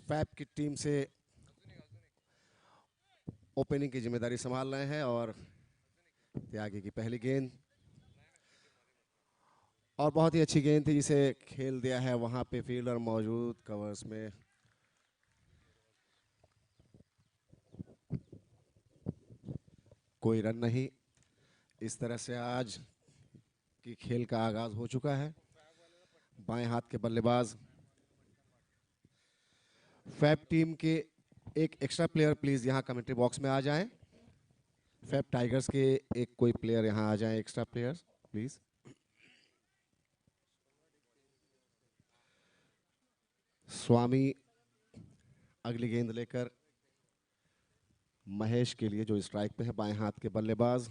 Fab की team से opening की जिम्मेदारी संभाल रहे हैं और त्यागी की पहली गेंद और बहुत ही अच्छी गेंद थी जिसे खेल दिया है वहां पे फील्डर मौजूद कवर्स में। कोई रन नहीं। इस तरह से आज की खेल का आगाज हो चुका है। बाएं हाथ के बल्लेबाज फैब टीम के एक एक्स्ट्रा प्लेयर प्लीज यहां कमेंट्री बॉक्स में आ जाएं। फैब टाइगर्स के एक कोई प्लेयर यहां आ जाएं, एक्स्ट्रा प्लेयर्स प्लीज। स्वामी अगली गेंद लेकर महेश के लिए जो स्ट्राइक पे है, बाएं हाथ के बल्लेबाज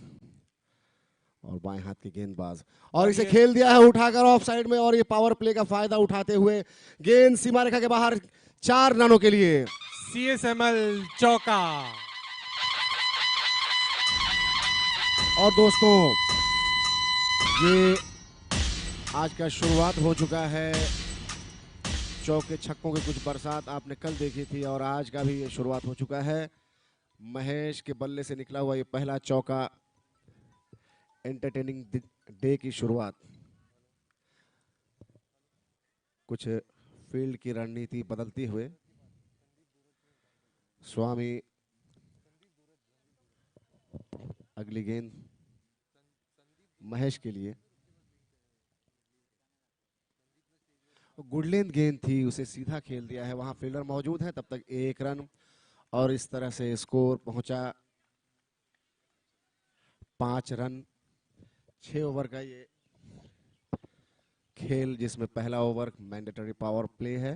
और बाएं हाथ के गेंदबाज, और इसे खेल दिया है उठाकर ऑफ साइड में और ये पावर प्ले का फायदा उठाते हुए गेंद सीमा रेखा के बाहर 4 रनों के लिए। CSML चौका। और दोस्तों ये आज का शुरुआत हो चुका है। चौके छक्कों की कुछ बरसात आपने कल देखी थी और आज का भी ये शुरुआत हो चुका है। महेश के बल्ले से निकला हुआ ये पहला चौका, एंटरटेनिंग डे की शुरुआत। कुछ फील्ड की रणनीति बदलती हुए स्वामी अगली गेंद महेश के लिए। गुडलेंथ गेंद थी, उसे सीधा खेल दिया है, वहां फील्डर मौजूद है, तब तक 1 रन और इस तरह से स्कोर पहुंचा 5 रन। 6 ओवर का ये खेल जिसमें पहला ओवर मैंडेटरी पावर प्ले है।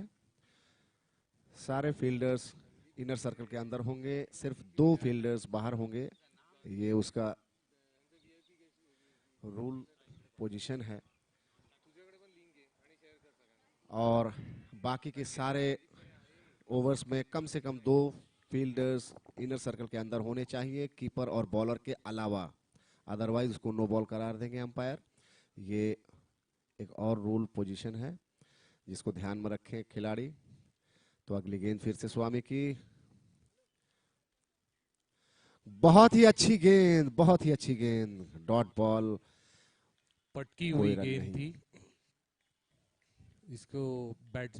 सारे फील्डर्स इनर सर्कल के अंदर होंगे, सिर्फ 2 फील्डर्स बाहर होंगे, ये उसका रूल पोजीशन है। और बाकी के सारे ओवर्स में कम से कम 2 फील्डर्स इनर सर्कल के अंदर होने चाहिए, कीपर और बॉलर के अलावा, अदरवाइज उसको नो बॉल करार देंगे अंपायर। ये एक और रूल पोजीशन है जिसको ध्यान में रखें खिलाड़ी। तो अगली गेंद फिर से स्वामी की। बहुत ही अच्छी गेंद, बहुत ही अच्छी गेंद, डॉट बॉल, पटकी कोई हुई रन गेंद नहीं। थी, इसको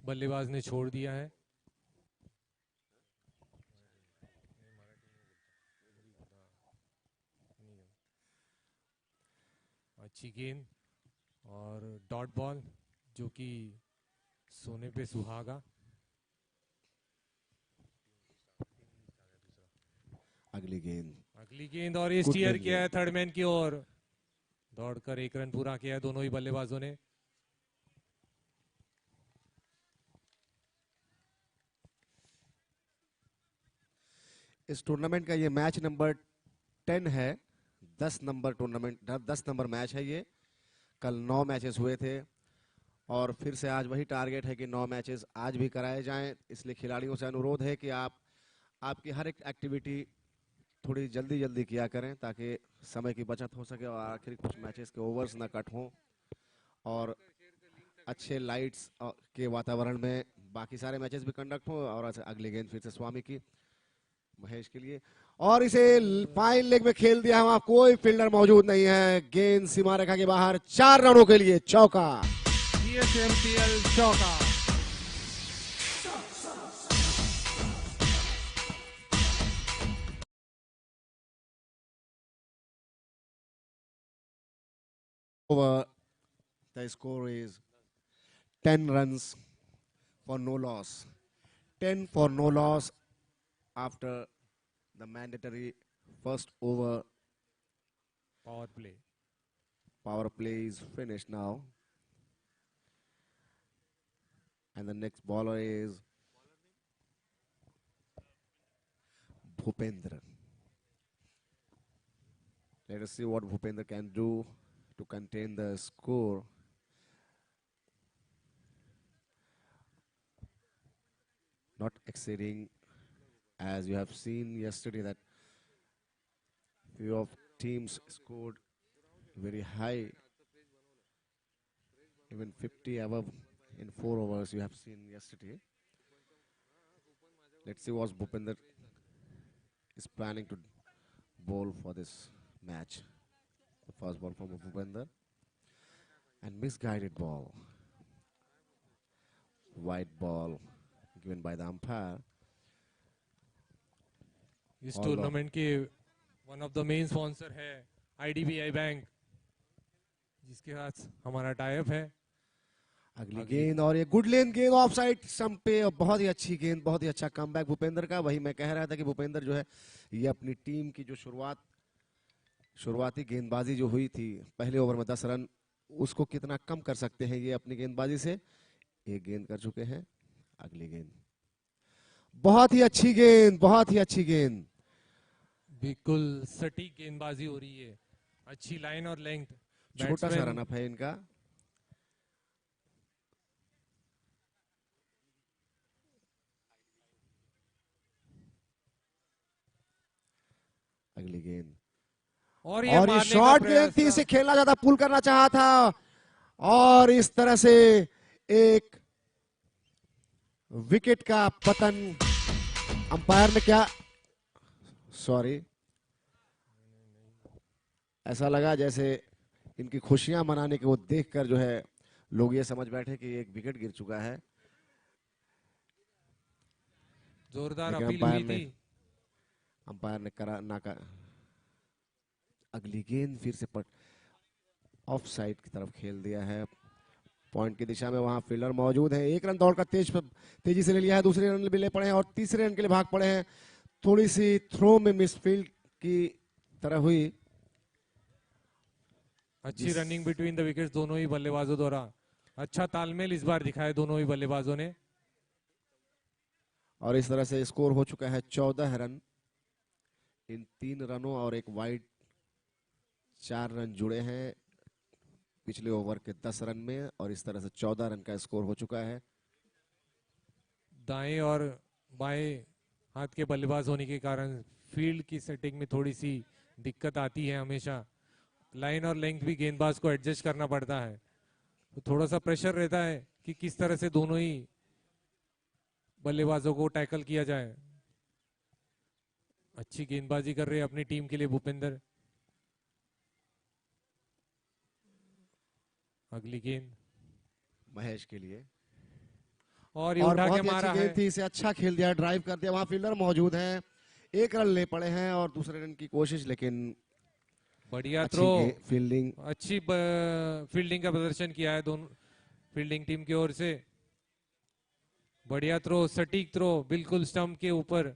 बल्लेबाज ने छोड़ दिया है। अच्छी गेंद और डॉट बॉल जो कि सोने पे सुहागा। अगली गेंद और ये स्टीयर किया है थर्ड मैन की ओर, दौड़कर 1 रन पूरा किया है दोनों ही बल्लेबाजों ने। इस टूर्नामेंट का ये मैच नंबर 10 है। 10 नंबर टूर्नामेंट, 10 नंबर मैच है ये। कल 9 मैचेस हुए थे और फिर से आज वही टारगेट है कि 9 मैचेस आज भी कराए जाएं। इसलिए खिलाड़ियों से अनुरोध है कि आपकी हर एक एक्टिविटी थोड़ी जल्दी जल्दी किया करें ताकि समय की बचत हो सके और आखिर कुछ मैचेस के ओवर्स ना कट हों और अच्छे लाइट्स के वातावरण में बाकी सारे मैचेस भी कंडक्ट हों। और अगली गेंद फिर से स्वामी की महेश के लिए और इसे फाइन लेग में खेल दिया, वहां कोई फील्डर मौजूद नहीं है। गेंद सीमा रेखा के बाहर 4 रनों के लिए चौका। CSMPL चौका। Over, the score is 10 runs for no loss. 10 for no loss after the mandatory first over. Power play is finished now. And the next bowler is Bhupendra. Let us see what Bhupendra can do to contain the score. Not exceeding, as you have seen yesterday, that few of teams scored very high, even 50 above in 4 overs you have seen yesterday. Let's see what Bhupender is planning to bowl for this match. The first ball from Bhupender and misguided ball. White ball given by the umpire. इस All tournament के one of the main sponsor है IDBI bank, जिसके साथ हमारा type है। अगली गेंद और ये गुड लेन गेंद ऑफ साइड स्टंप पे, और बहुत ही अच्छी गेंद, बहुत ही अच्छा कमबैक भूपेंद्र का। वही मैं कह रहा था कि भूपेंद्र जो है ये अपनी टीम की जो शुरुआती गेंदबाजी जो हुई थी पहले ओवर में 10 रन, उसको कितना कम कर सकते हैं ये अपनी गेंदबाजी से। एक गेंद कर चुके हैं। अगली गेंद बहुत ही अच्छी गेंद, बहुत ही अच्छी गेंद। बिल्कुल सटीक गेंदबाजी हो रही है, अच्छी लाइन और लेंथ। छोटा सा रन अप है इनका। अगली गेंद और ये शॉर्ट गेंद थी, इसे खेलना चाहता, पुल करना चाहा था, और इस तरह से एक विकेट का पतन। अंपायर ने क्या, सॉरी, ऐसा लगा जैसे इनकी खुशियां मनाने के वो देखकर जो है लोग ये समझ बैठे कि एक विकेट गिर चुका है। जोरदार अपील हुई थी। अंपायर ने करा ना कर। अगली गेंद फिर से ऑफ साइड की तरफ खेल दिया है, पॉइंट की दिशा में। वहां फील्डर मौजूद है। एक रन दौड़कर तेजी से ले लिया है, दूसरे रन भी ले पड़े हैं और तीसरे रन के लिए भाग पड़े हैं। थोड़ी सी थ्रो में मिसफील्ड की तरह हुई। अच्छी रनिंग बिटवीन द विकेट्स दोनों ही बल्लेबाजों द्वारा। अच्छा तालमेल इस बार दिखाया दोनों ही बल्लेबाजों ने। और इस तरह से स्कोर हो चुका है 14 रन। इन 3 रनों और एक वाइड 4 रन जुड़े हैं पिछले ओवर के 10 रन में, और इस तरह से 14 रन का स्कोर हो चुका है। दाएं और बाएं हाथ के बल्लेबाज होने के कारण फील्ड की सेटिंग में थोड़ी सी दिक्कत आती है हमेशा। लाइन और लेंथ भी गेंदबाज को एडजस्ट करना पड़ता है, तो थोड़ा सा प्रेशर रहता है कि किस तरह से दोनों ही बल्लेबाजों को टैकल किया जाए। अच्छी गेंदबाजी कर रहे हैं अपनी टीम के लिए भूपेंद्र। अगली गेंद महेश के लिए, और ये उठा के मारा है। थी, इसे अच्छा खेल दिया, ड्राइव कर दिया। वहां फील्डर मौजूद है, एक रन ले पड़े हैं और दूसरे रन की कोशिश, लेकिन बढ़िया थ्रो, फील्डिंग, अच्छी फील्डिंग का प्रदर्शन किया है दोनों फील्डिंग टीम की ओर से। बढ़िया थ्रो, सटीक थ्रो, बिल्कुल स्टंप के ऊपर।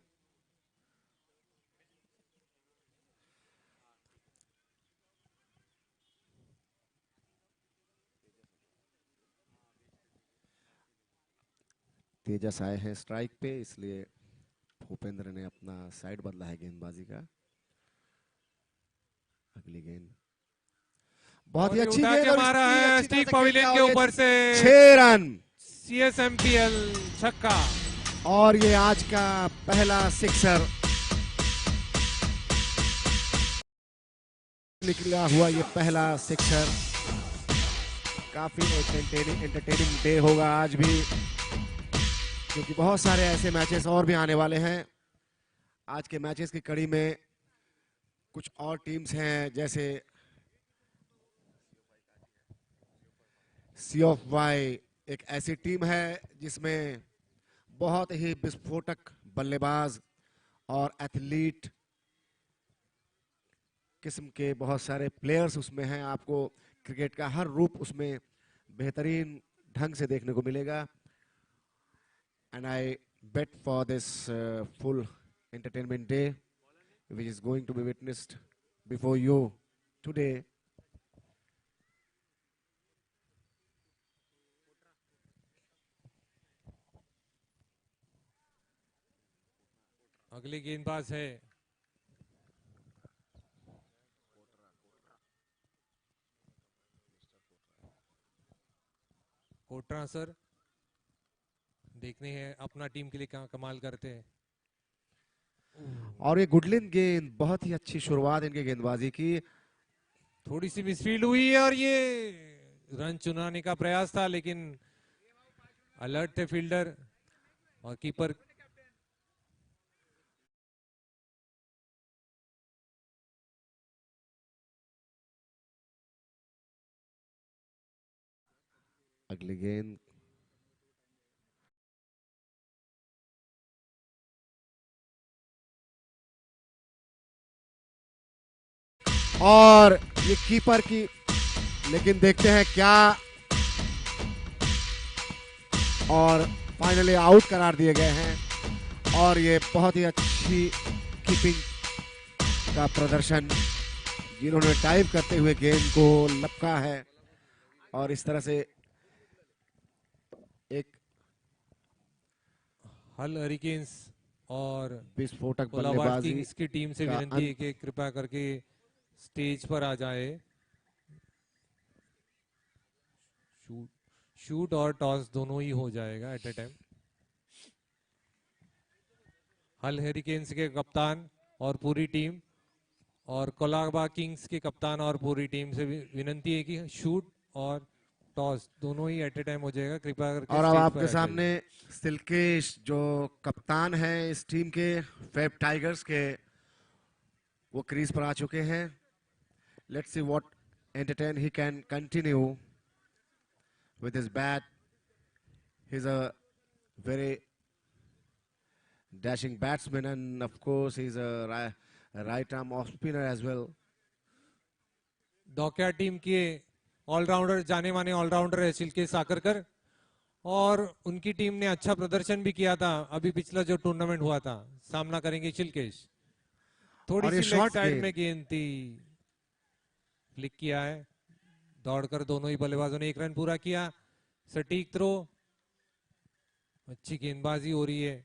तेजस आए हैं स्ट्राइक पे, इसलिए भूपेंद्र ने अपना साइड बदला है गेंदबाजी का। अगली गेंद बहुत ही अच्छी गेंद और मारा है स्टीव पवेलियन के ऊपर से। 6 रन, CSMPL छक्का। और ये आज का पहला सिक्सर निकला हुआ, ये पहला सिक्सर। काफी एंटरटेनिंग डे होगा आज भी, क्योंकि बहुत सारे ऐसे मैचेस और भी आने वाले हैं। आज के मैचेस की कड़ी में कुछ और टीम्स हैं, जैसे सी ऑफ वाई एक ऐसी टीम है जिसमें बहुत ही विस्फोटक बल्लेबाज और एथलीट किस्म के बहुत सारे प्लेयर्स उसमें हैं। आपको क्रिकेट का हर रूप उसमें बेहतरीन ढंग से देखने को मिलेगा। And I bet for this full entertainment day, which is going to be witnessed before you today. अगली गेंदबाज है कोटरा सर। देखने हैं अपना टीम के लिए क्या कमाल करते हैं। और ये गुडलिन गेंद, बहुत ही अच्छी शुरुआत इनके गेंदबाजी की। थोड़ी सी मिसफील्ड हुई है और ये रन चुनाने का प्रयास था, लेकिन अलर्ट थे फील्डर और कीपर। अगली गेंद और ये कीपर की, लेकिन देखते हैं क्या, और फाइनली आउट करार दिए गए हैं। और ये बहुत ही अच्छी कीपिंग का प्रदर्शन, जिन्होंने डाइव करते हुए गेंद को लपका है और इस तरह से एक हल हरिकेन्स और विस्फोटक कोलाबाद बल्लेबाजी किंग्स की टीम से का विनती है कि कृपया करके स्टेज पर आ जाए। शूट शूट और टॉस दोनों ही हो जाएगा एट ए टाइम। हल हरिकेन्स के कप्तान और पूरी टीम और कोलाबा किंग्स के कप्तान और पूरी टीम से विनती है कि शूट और टॉस दोनों ही एट ए टाइम हो जाएगा, कृपया करके और अब स्टेज आपके पर आ सामने जाइए। सिल्केश जो कप्तान है इस टीम के, फेब टाइगर्स के, वो क्रीज पर आ चुके हैं। Let's see what entertain he can continue with his bat. He's a very dashing batsman, and of course he's a right arm off spinner as well. डॉकिया टीम के allrounder, जाने माने allrounder है शिल्केश साकरकर, और उनकी टीम ने अच्छा प्रदर्शन भी किया था अभी पिछला जो टूर्नामेंट हुआ था। सामना करेंगे शिल्केश। थोड़ी और ये सी लेग शॉर्ट साइड गेंद, में गेंद थी, फ्लिक किया है। दौड़कर दोनों ही बल्लेबाजों ने 1 रन पूरा किया। सटीक थ्रो, अच्छी गेंदबाजी हो रही है।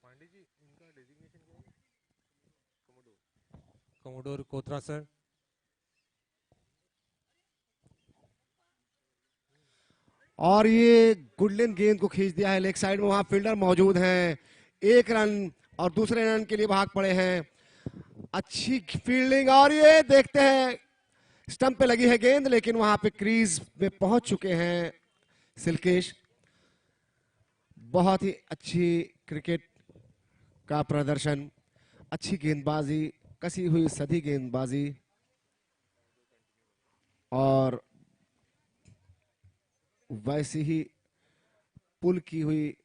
पांडे जी, इनका डेजिग्नेशन क्या है? Commodore Kothra sir. और ये गुडलिन गेंद को खींच दिया है लेग साइड में, वहां फील्डर मौजूद हैं। 1 रन और दूसरे रन के लिए भाग पड़े हैं। अच्छी फील्डिंग, और ये देखते हैं स्टंप पे लगी है गेंद, लेकिन वहां पे क्रीज में पहुंच चुके हैं सिल्केश। बहुत ही अच्छी क्रिकेट का प्रदर्शन, अच्छी गेंदबाजी, कसी हुई सदी गेंदबाजी, और वैसी ही पुल की हुई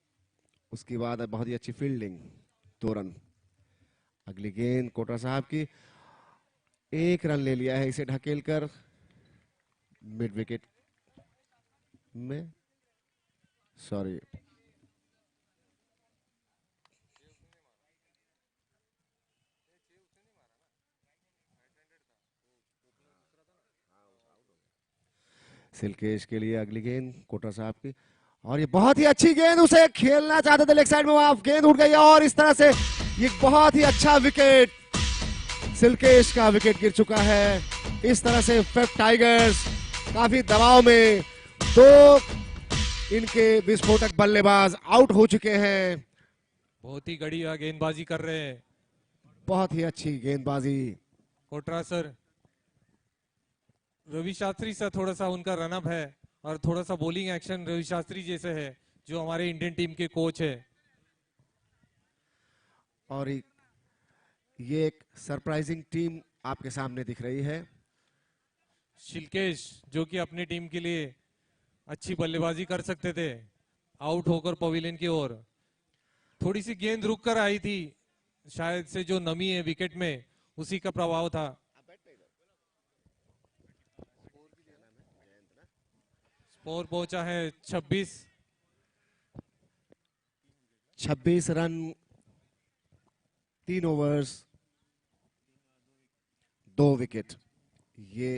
उसके बाद बहुत ही अच्छी फील्डिंग। 2 रन। अगली गेंद कोटरा साहब की, 1 रन ले लिया है इसे ढकेल कर मिड विकेट में, सॉरी। सिल्केश के लिए अगली गेंद कोटरा साहब की, और ये बहुत ही अच्छी गेंद, उसे खेलना चाहते थे लेग साइड में, वहां गेंद उठ गई और इस तरह से ये बहुत ही अच्छा विकेट, सिल्केश का विकेट गिर चुका है। इस तरह से फेब टाइगर्स काफी दबाव में, 2 इनके विस्फोटक बल्लेबाज आउट हो चुके हैं। बहुत ही बढ़िया गेंदबाजी कर रहे हैं बहुत ही अच्छी गेंदबाजी। कोटरा सर। रवि शास्त्री सर, थोड़ा सा उनका रनअप है और थोड़ा सा बॉलिंग एक्शन रवि शास्त्री जैसे है, जो हमारे इंडियन टीम के कोच है। और ये एक सरप्राइजिंग टीम आपके सामने दिख रही है। शिल्केश, जो कि अपनी टीम के लिए अच्छी बल्लेबाजी कर सकते थे, आउट होकर पवेलियन की ओर। थोड़ी सी गेंद रुक कर आई थी, शायद से जो नमी है विकेट में उसी का प्रभाव था। स्कोर पहुंचा है 26। 26 रन, 3 ओवर्स, 2 विकेट, ये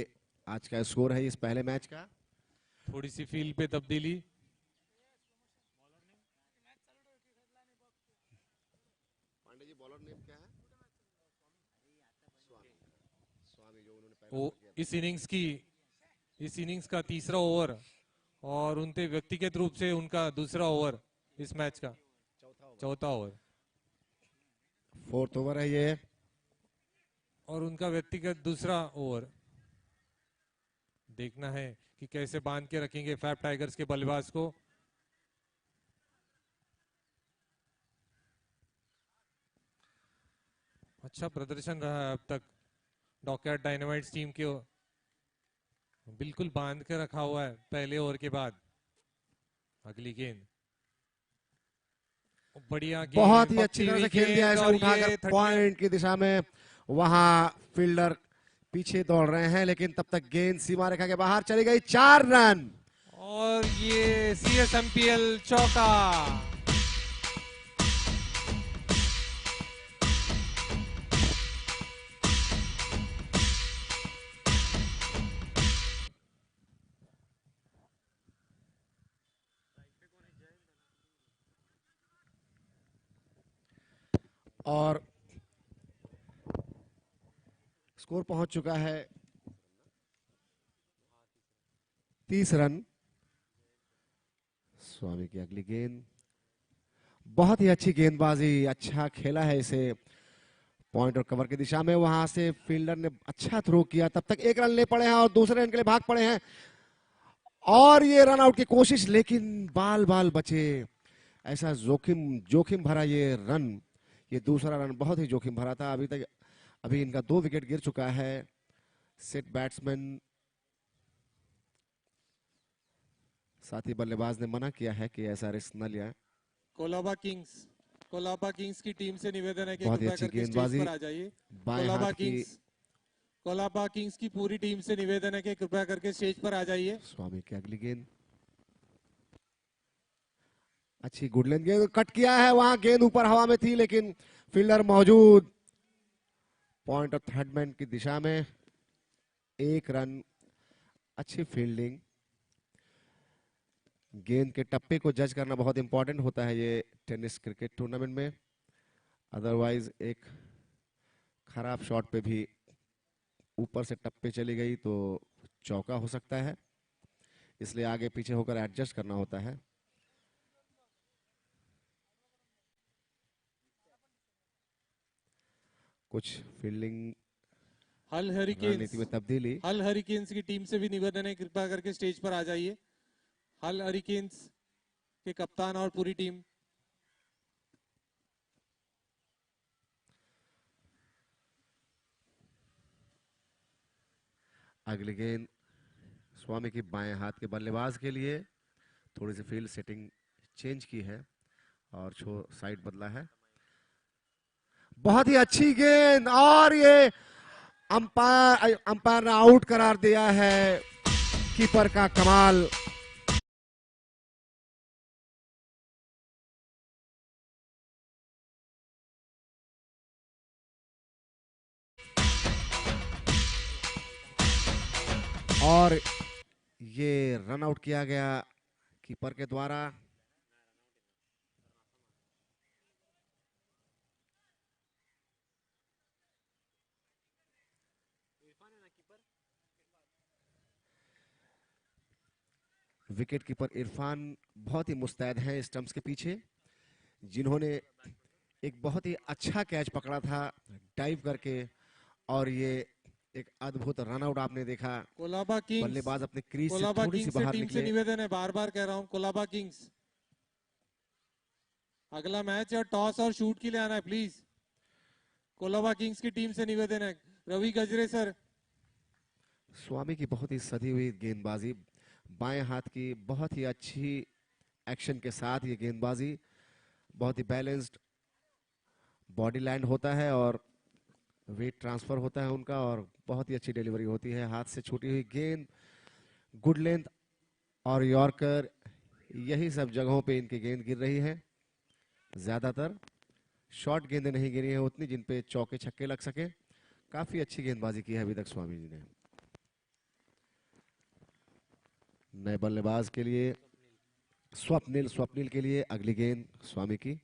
आज का स्कोर है इस पहले मैच का। थोड़ी सी फील्ड पे तब्दीली। पांडे जी, बॉलर नेम क्या है? स्वामी, जो उन्होंने पहला वो ओवर किया था। इस इनिंग्स का तीसरा ओवर, और उनके व्यक्तिगत रूप से उनका दूसरा ओवर इस मैच का, चौथा ओवर, 4th ओवर है ये। और उनका व्यक्तिगत दूसरा ओवर। देखना है कि कैसे बांध के रखेंगे फैब टाइगर्स के बल्लेबाज को। अच्छा प्रदर्शन रहा है अब तक डॉकयार्ड डायनामाइट्स टीम के बिल्कुल बांध के रखा हुआ है पहले ओवर के बाद। अगली गेंद बढ़िया बहुत गेंद, ही अच्छी पकड़ी तरह हुई से खेल दिया गेंद इसे और उठाकर ये 30 पॉइंट की दिशा में। वहां फील्डर पीछे दौड़ रहे हैं लेकिन तब तक गेंद सीमा रेखा के बाहर चली गई। 4 रन और ये CSMPL चौका। और स्कोर पहुंच चुका है 30 रन। स्वामी की अगली गेंद, बहुत ही अच्छी गेंदबाजी, अच्छा खेला है इसे पॉइंट और कवर की दिशा में। वहां से फील्डर ने अच्छा थ्रो किया, तब तक 1 रन ले पड़े हैं और दूसरे रन के लिए भाग पड़े हैं और ये रन आउट की कोशिश, लेकिन बाल बाल बचे। ऐसा जोखिम जोखिम भरा ये रन, ये दूसरा रन बहुत ही जोखिम भरा था। अभी इनका 2 विकेट गिर चुका है। सेट बैट्समैन साथी बल्लेबाज ने मना किया है कि ऐसा रिस्क न लिया। कोलाबा किंग्स की टीम से निवेदन है कि बहुत ही कृपया अच्छी करके स्टेज गेंदबाजी पर आ जाइए। बाएं कोलाबा हाथ की। किंग्स कोलाबा किंग्स की पूरी टीम से निवेदन है कि कृपया करके स्टेज पर आ जाइए। स्वामी की अगली गेंद, अच्छी गुड लेंथ गेंद, कट किया है। वहां गेंद ऊपर हवा में थी लेकिन फील्डर मौजूद। पॉइंट ऑफ थर्ड मैन की दिशा में 1 रन, अच्छी फील्डिंग। गेंद के टप्पे को जज करना बहुत इंपॉर्टेंट होता है ये टेनिस क्रिकेट टूर्नामेंट में। अदरवाइज एक खराब शॉट पे भी ऊपर से टप्पे चली गई तो चौका हो सकता है, इसलिए आगे पीछे होकर एडजस्ट करना होता है। कुछ फील्डिंग हल रणनीति हरिकेन्स में तब्दीली। हल हरिकेन्स की टीम से भी निवेदन है कृपया करके स्टेज पर आ जाइए। हल हरिकेन्स के कप्तान और पूरी टीम। अगली गेंद स्वामी की बाएं हाथ के बल्लेबाज के लिए। थोड़ी सी फील्ड सेटिंग चेंज की है और साइड बदला है। बहुत ही अच्छी गेंद और ये अंपायर ने आउट करार दिया है। कीपर का कमाल। और ये रन आउट किया गया कीपर के द्वारा। विकेट कीपर इरफान बहुत ही मुस्तैद हैं स्टंप्स के पीछे, जिन्होंने एक बहुत ही अच्छा कैच पकड़ा था डाइव करके और ये एक अद्भुत रन आउट आपने देखा। कोलाबा किंग्स बल्लेबाज अपने क्रीज से कोलाबा थोड़ी सी किंग्स से बाहर टीम से निकले। निवेदन है, बार बार कह रहा हूं, कोलाबा किंग्स अगला मैच है टॉस और शूट के लिए आना है प्लीज। कोलाबा किंग्स की टीम से निवेदन है। रवि गजरे सर। स्वामी की बहुत ही सधी हुई गेंदबाजी, बाएं हाथ की बहुत ही अच्छी एक्शन के साथ ये गेंदबाजी, बहुत ही बैलेंस्ड बॉडी लैंड होता है और वेट ट्रांसफर होता है उनका और बहुत ही अच्छी डिलीवरी होती है। हाथ से छूटी हुई गेंद, गुड लेंथ और यॉर्कर, यही सब जगहों पे इनकी गेंद गिर रही है। ज्यादातर शॉर्ट गेंदें नहीं गिरी हैं उतनी जिन पे चौके छक्के लग सके। काफी अच्छी गेंदबाजी की है अभी तक स्वामी जी ने। नए बल्लेबाज के लिए स्वप्निल के लिए अगली गेंद स्वामी की।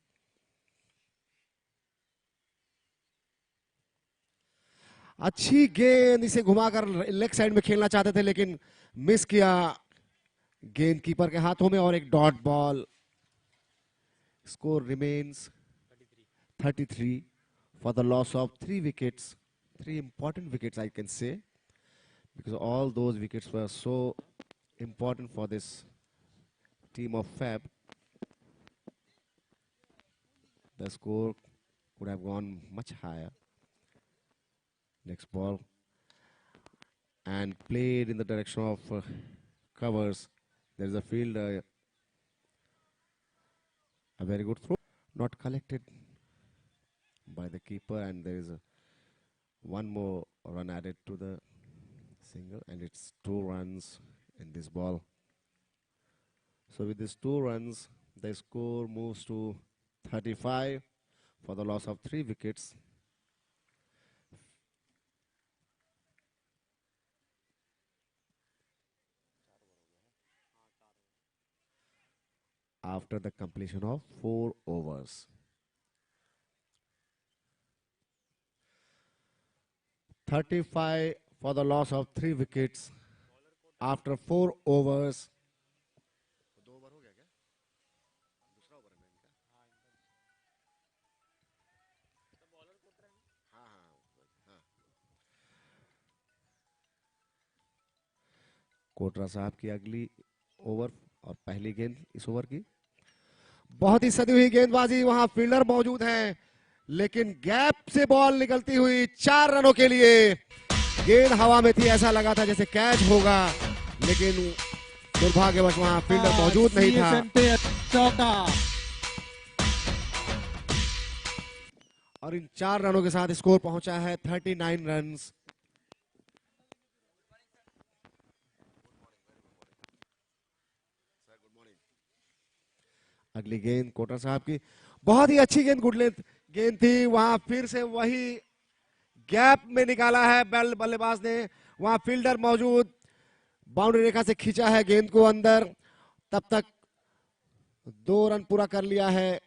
अच्छी गेंद, इसे घुमाकर लेग साइड में खेलना चाहते थे लेकिन मिस किया गेंद कीपर के हाथों में और एक dot ball. Score remains 33 for the loss of 3 wickets, 3 important wickets I can say, because all those wickets were so important for this team of Fab. The score could have gone much higher. Next ball, and played in the direction of covers. There is a field, a very good throw, not collected by the keeper, and there is one more run added to the single, and it's 2 runs in this ball. So with these 2 runs, the score moves to 35 for the loss of 3 wickets. After the completion of 4 overs. 35 for the loss of 3 wickets after 4 overs. कोटरा साहब की अगली over और पहली गेंद इस over की। बहुत ही सदी हुई गेंदबाजी, वहां फील्डर मौजूद हैं, लेकिन गैप से बॉल निकलती हुई 4 रनों के लिए। गेंद हवा में थी, ऐसा लगा था जैसे कैच होगा, लेकिन दुर्भाग्यवश वहां फील्डर मौजूद नहीं था। और इन 4 रनों के साथ स्कोर पहुंचा है 39 रन्स। अगली गेंद कोटरा साहब की, बहुत ही अच्छी गेंद, गुड लेंथ गेंद थी, वहां फिर से वही गैप में निकाला है बल्लेबाज ने, वहां फील्डर मौजूद, बाउंड्री रेखा से खींचा है गेंद को अंदर, तब तक 2 रन पूरा कर लिया है।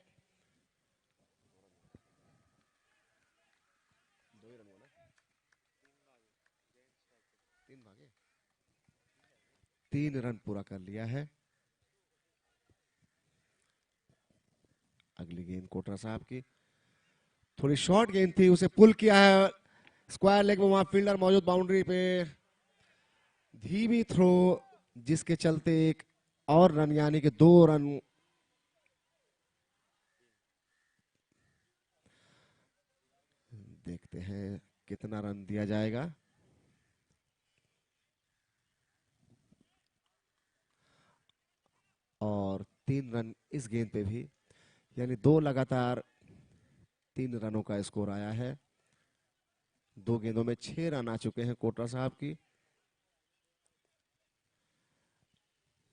3 रन पूरा कर लिया है। अगली गेंद कोटरा साहब की, थोड़ी शॉर्ट गेंद थी, उसे पुल किया है स्क्वायर लेग में, वहां फील्डर मौजूद बाउंड्री पे, धीमी थ्रो, जिसके चलते एक और रन यानी कि 2 रन। देखते हैं कितना रन दिया जाएगा। और 3 रन इस गेंद पे भी, यानी 2 लगातार 3 रनों का स्कोर आया है। 2 गेंदों में 6 रन आ चुके हैं कोटरा साहब की।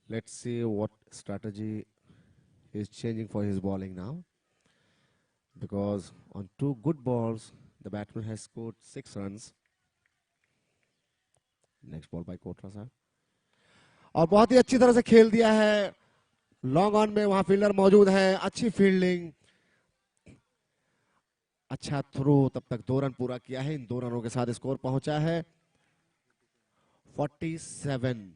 Let's see what strategy is changing for his bowling now, because on 2 good balls the batsman has scored 6 runs. Next ball by कोटरा साहब, और बहुत ही अच्छी तरह से खेल दिया है, लॉन्ग ऑन में वहां फील्डर मौजूद है, अच्छी फील्डिंग, अच्छा थ्रो, तब तक 2 रन पूरा किया है। इन 2 रनों के साथ स्कोर पहुंचा है 47।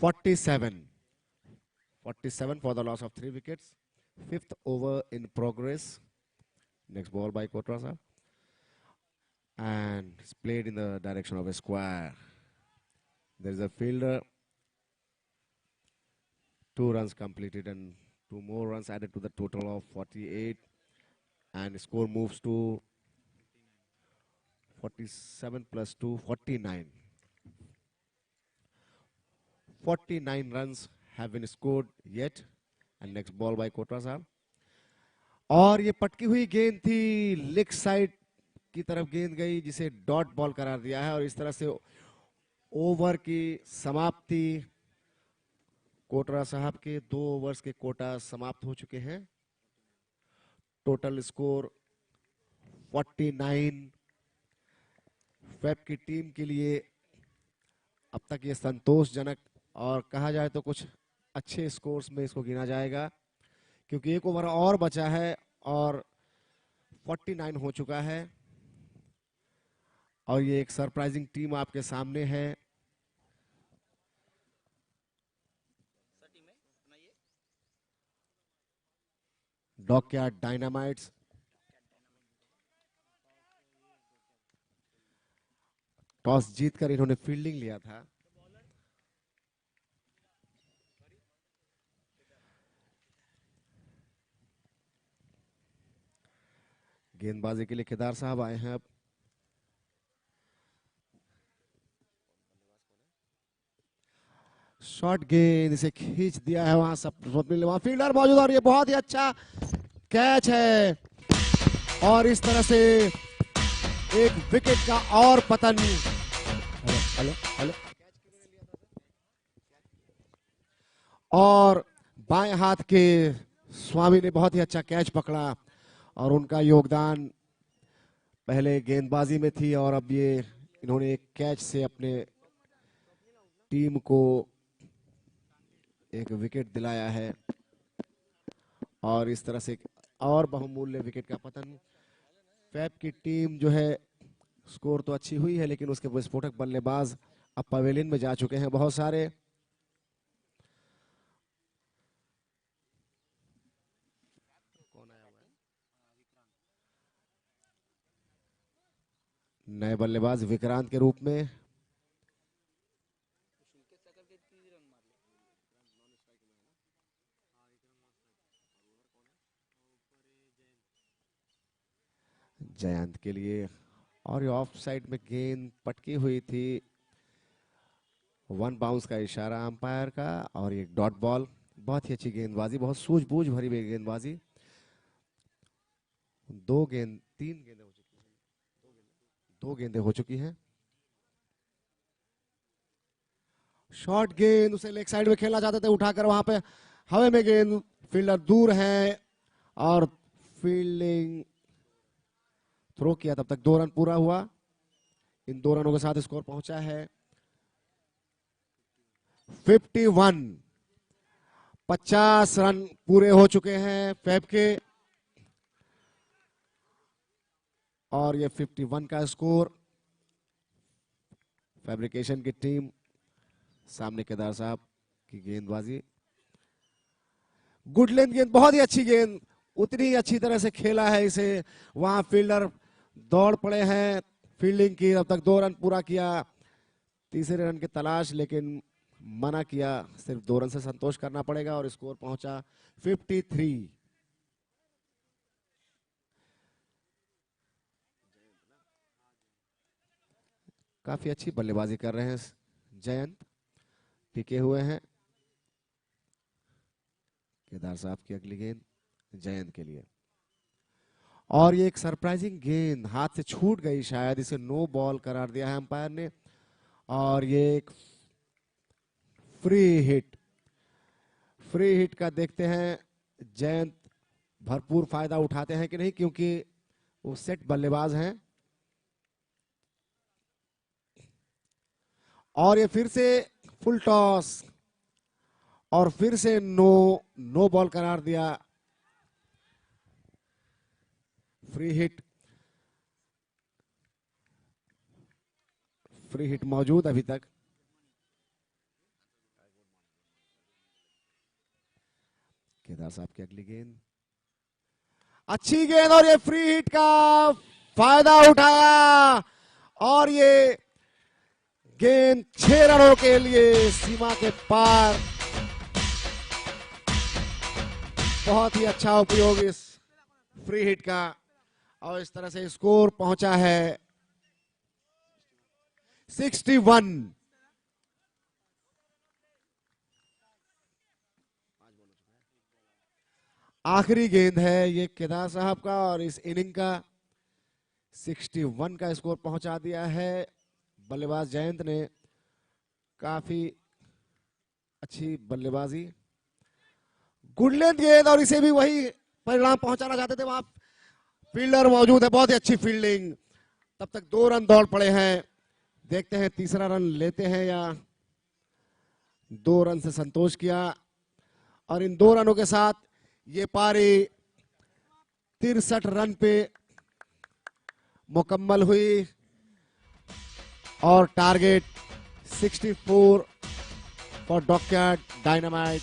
47 for the loss of 3 wickets. 5th over in progress. Next ball by Kotra sir, and it's played in the direction of a square. There is a fielder. 2 runs completed and 2 more runs added to the total of 48, and score moves to 47 plus 2, 49. 49 runs have been scored yet. And next ball by कोटरा साहब, और ये पटकी हुई गेंद थी, leg side की तरफ गेंद गई, जिसे डॉट बॉल करार दिया है, और इस तरह से ओवर की समाप्ति। कोटरा साहब के 2 ओवर्स के कोटा समाप्त हो चुके हैं। Total score 49। फेब की टीम के लिए अब तक ये संतोषजनक, और कहा जाए तो कुछ अच्छे स्कोर्स में इसको गिना जाएगा, क्योंकि 1 ओवर और बचा है और 49 हो चुका है। और ये एक सरप्राइजिंग टीम आपके सामने है। डॉकयार्ड डायनामाइट्स, टॉस जीतकर इन्होंने फील्डिंग लिया था। गेंदबाजी के लिए केदार साहब आए हैं अब। शॉर्ट गेंद, इसे खींच दिया है वहां सब, वहां फील्डर मौजूद और ये बहुत ही अच्छा कैच है। और इस तरह से एक विकेट का और पतन। Hello hello. और बाएं हाथ के स्वामी ने बहुत ही अच्छा कैच पकड़ा और उनका योगदान पहले गेंदबाजी में थी और अब ये इन्होंने एक कैच से अपने टीम को एक विकेट दिलाया है। और इस तरह से और बहुमूल्य विकेट का पतन। फैब की टीम जो है, स्कोर तो अच्छी हुई है लेकिन उसके विस्फोटक बल्लेबाज अब पवेलियन में जा चुके हैं बहुत सारे। नए बल्लेबाज विक्रांत के रूप में। जयंत के लिए, और ये ऑफ साइड में गेंद पटकी हुई थी। वन बाउंस का इशारा अंपायर का और ये डॉट बॉल। बहुत ही अच्छी गेंदबाजी, बहुत सूझबूझ भरी हुई गेंदबाजी। तीन गेंदें हो चुकी हैं, दो गेंदें हो चुकी हैं। शॉर्ट गेंद, उसे लेग साइड में खेलना चाहते थे, उठाकर वहां पे हवा में गेंद, फील्डर दूर है और फील्डिंग थ्रो किया। तब तक 2 रन पूरा हुआ। इन 2 रनों के साथ स्कोर पहुंचा है 51। 50 रन पूरे हो चुके हैं फैब के और ये 51 का स्कोर। फैब्रिकेशन की टीम सामने केदार साहब की गेंदबाजी। गुड लेंथ गेंद, बहुत ही अच्छी गेंद, उतनी ही अच्छी तरह से खेला है इसे। वहां फील्डर दौड़ पड़े हैं फील्डिंग की। अब तक 2 रन पूरा किया, तीसरे रन की तलाश, लेकिन मना किया। सिर्फ 2 रन से संतोष करना पड़ेगा और स्कोर पहुंचा 53। काफी अच्छी बल्लेबाजी कर रहे हैं जयंत, टिके हुए हैं। केदार साहब की अगली गेंद जयंत के लिए और ये एक सरप्राइजिंग गेंद हाथ से छूट गई, शायद इसे नो बॉल करार दिया है अंपायर ने। और ये एक फ्री हिट का देखते हैं जयंत भरपूर फायदा उठाते हैं कि नहीं, क्योंकि वो सेट बल्लेबाज हैं। और ये फिर से फुल टॉस और फिर से नो बॉल करार दिया। फ्री हिट मौजूद अभी तक। केदार साहब की अगली गेंद, अच्छी गेंद और ये फ्री हिट का फायदा उठाया और ये गेंद 6 रनों के लिए सीमा के पार। बहुत ही अच्छा उपयोग इस फ्री हिट का और इस तरह से स्कोर पहुंचा है 61। आखिरी गेंद है ये केदार साहब का और इस इनिंग का 61 का स्कोर पहुंचा दिया है। बल्लेबाज जयंत ने काफी अच्छी बल्लेबाजी, गुड लेंथ गेंद और इसे भी वही परिणाम पहुंचाना चाहते थे। वहां फील्डर मौजूद है, बहुत ही अच्छी फील्डिंग। तब तक 2 रन दौड़ पड़े हैं, देखते हैं तीसरा रन लेते हैं या 2 रन से संतोष किया। और इन 2 रनों के साथ ये पारी 63 रन पे मुकम्मल हुई और target 64 for dockyard dynamite.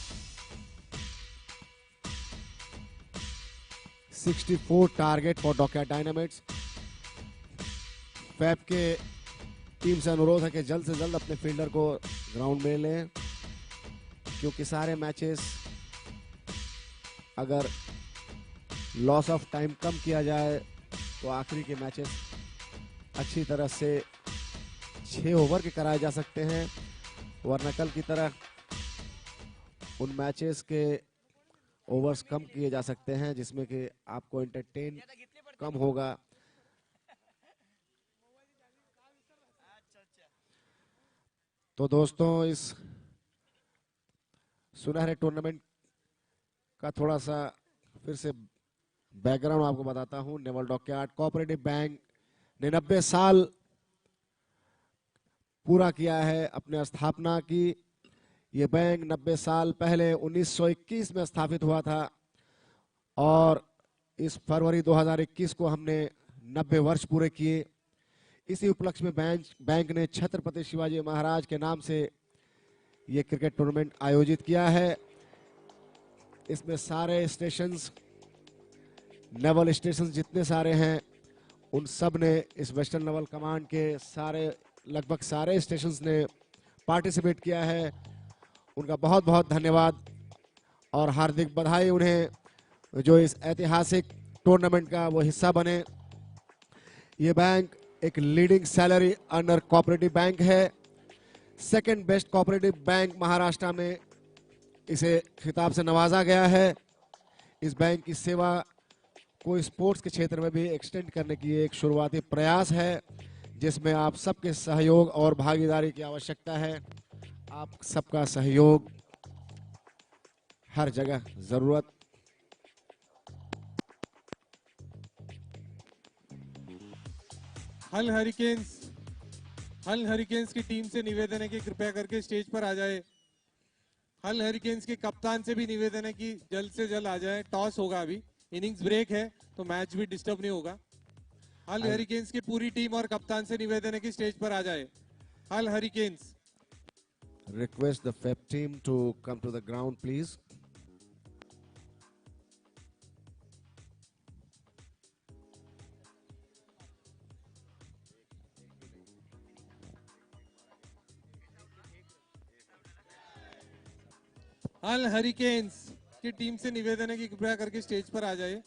64 target for dockyard dynamites. फैब के टीम से अनुरोध है कि जल्द से जल्द अपने फील्डर को ग्राउंड में लें, क्योंकि सारे मैचेस अगर लॉस ऑफ टाइम कम किया जाए तो आखिरी के मैचेस अच्छी तरह से 6 ओवर के कराए जा सकते हैं, वरना कल की तरह उन मैचेस के ओवर्स कम किए जा सकते हैं जिसमें कि आपको एंटरटेन कम होगा। तो दोस्तों, इस सुनहरे टूर्नामेंट का थोड़ा सा फिर से बैकग्राउंड आपको बताता हूं। नेवल डॉकयार्ड कोऑपरेटिव बैंक ने 90 साल पूरा किया है अपने स्थापना की। ये बैंक 90 साल पहले 1921 में स्थापित हुआ था और इस फरवरी 2021 को हमने 90 वर्ष पूरे किए। इसी उपलक्ष्य में बैंक ने छत्रपति शिवाजी महाराज के नाम से ये क्रिकेट टूर्नामेंट आयोजित किया है। इसमें सारे स्टेशंस, नेवल स्टेशन जितने सारे हैं, उन सब ने, इस वेस्टर्न नेवल कमांड के लगभग सारे स्टेशंस ने पार्टिसिपेट किया है। उनका बहुत बहुत धन्यवाद और हार्दिक बधाई उन्हें जो इस ऐतिहासिक टूर्नामेंट का वो हिस्सा बने। ये बैंक एक leading salary earner cooperative bank है। Second best cooperative bank Maharashtra में इसे खिताब से नवाजा गया है। इस बैंक की सेवा को स्पोर्ट्स के क्षेत्र में भी एक्सटेंड करने की एक शुरुआती प्रयास है जिसमें आप सबके सहयोग और भागीदारी की आवश्यकता है। आप सबका सहयोग हर जगह जरूरत। हल हरिकेन्स की टीम से निवेदन है कि कृपया करके स्टेज पर आ जाए। हल हरिकेन्स के कप्तान से भी निवेदन है कि जल्द से जल्द आ जाए। टॉस होगा, अभी इनिंग्स ब्रेक है तो मैच भी डिस्टर्ब नहीं होगा। हल हरिकेन्स की पूरी टीम और कप्तान से निवेदन है कि स्टेज पर आ जाए। हल hurricanes Request the FEP team to come to the ground, please. हल हरिकेन्स की टीम से निवेदन है कि कृपया करके स्टेज पर आ जाए।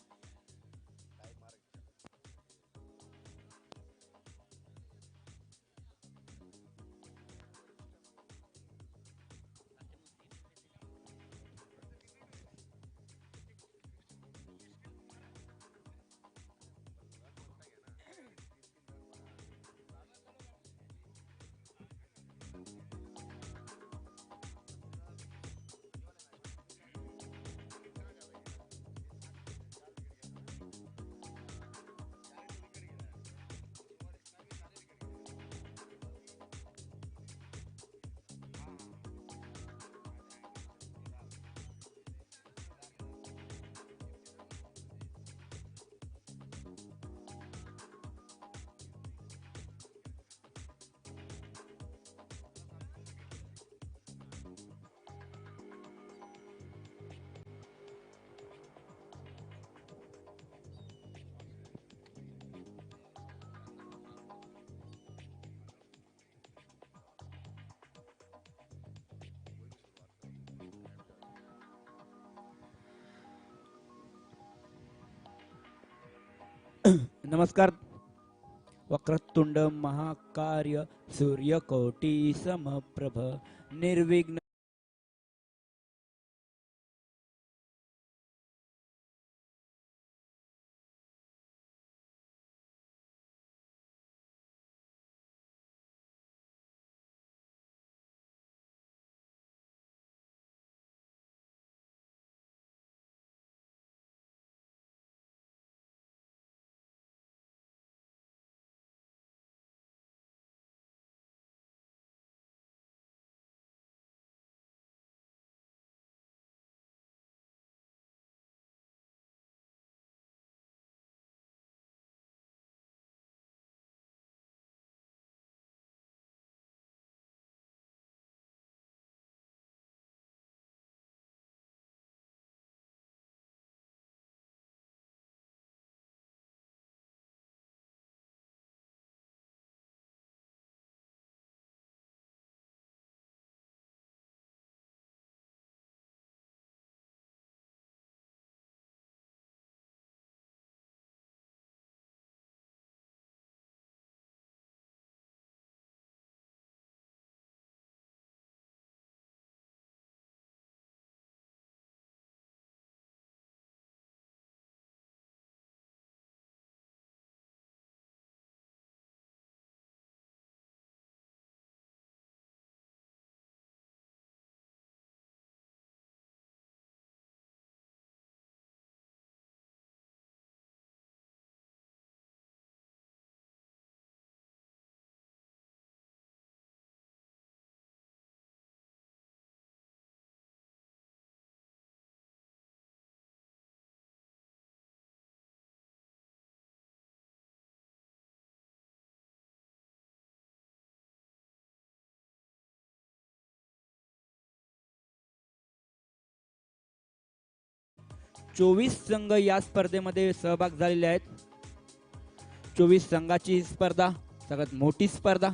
नमस्कार। वक्रतुंड महाकार्य सूर्यकोटि समप्रभ निर्विघ्न 24 संघ या स्पर्धेमध्ये सहभाग झालेले आहेत. 24 संघाची स्पर्धा, सगळ्यात मोठी स्पर्धा.